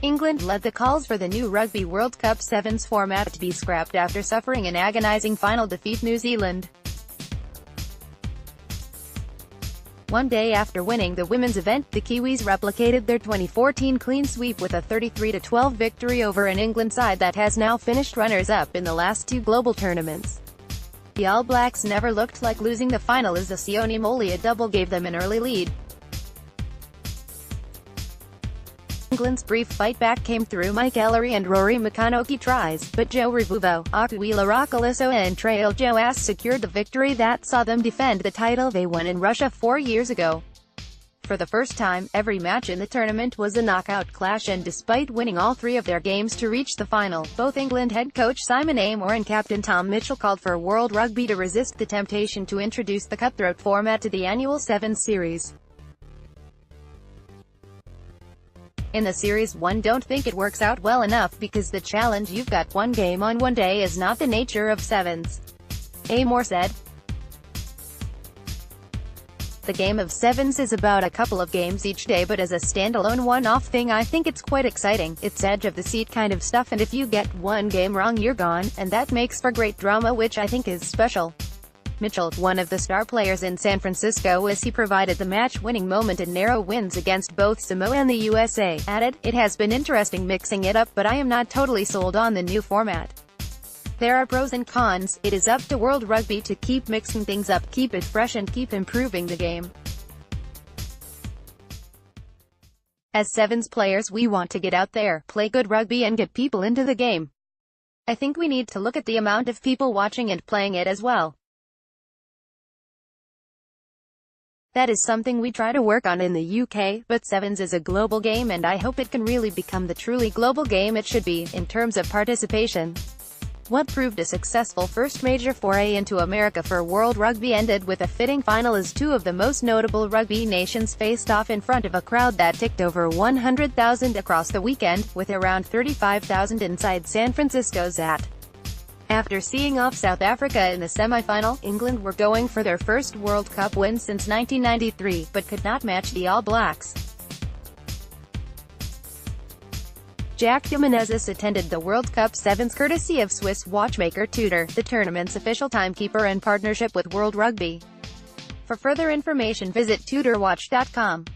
England led the calls for the new Rugby World Cup Sevens format to be scrapped after suffering an agonising final defeat New Zealand. One day after winning the women's event, the Kiwis replicated their 2014 clean sweep with a 33-12 victory over an England side that has now finished runners-up in the last two global tournaments. The All Blacks never looked like losing the final as the Sione Molia double gave them an early lead. England's brief fight-back came through Mike Ellery and Ruaridh McConnoc tries, but Joe Revuvo, Aquila Rocaliso and Trail Joas secured the victory that saw them defend the title they won in Russia 4 years ago. For the first time, every match in the tournament was a knockout clash, and despite winning all three of their games to reach the final, both England head coach Sione Molia and captain Tom Mitchell called for World Rugby to resist the temptation to introduce the cutthroat format to the annual Sevens series. In the Series 1, don't think it works out well enough because the challenge "you've got one game on one day" is not the nature of Sevens. Moore said. The game of Sevens is about a couple of games each day, but as a standalone one-off thing I think it's quite exciting. It's edge-of-the-seat kind of stuff, and if you get one game wrong you're gone, and that makes for great drama, which I think is special. Mitchell, one of the star players in San Francisco as he provided the match-winning moment in narrow wins against both Samoa and the USA, added, "It has been interesting mixing it up, but I am not totally sold on the new format. There are pros and cons. It is up to World Rugby to keep mixing things up, keep it fresh and keep improving the game. As Sevens players we want to get out there, play good rugby and get people into the game. I think we need to look at the amount of people watching and playing it as well. That is something we try to work on in the UK, but Sevens is a global game and I hope it can really become the truly global game it should be, in terms of participation." What proved a successful first major foray into America for World Rugby ended with a fitting final as two of the most notable rugby nations faced off in front of a crowd that ticked over 100,000 across the weekend, with around 35,000 inside San Francisco's at. After seeing off South Africa in the semi-final, England were going for their first World Cup win since 1993, but could not match the All Blacks. Jack Jimenez attended the World Cup Sevens courtesy of Swiss watchmaker Tudor, the tournament's official timekeeper and partnership with World Rugby. For further information visit tudorwatch.com.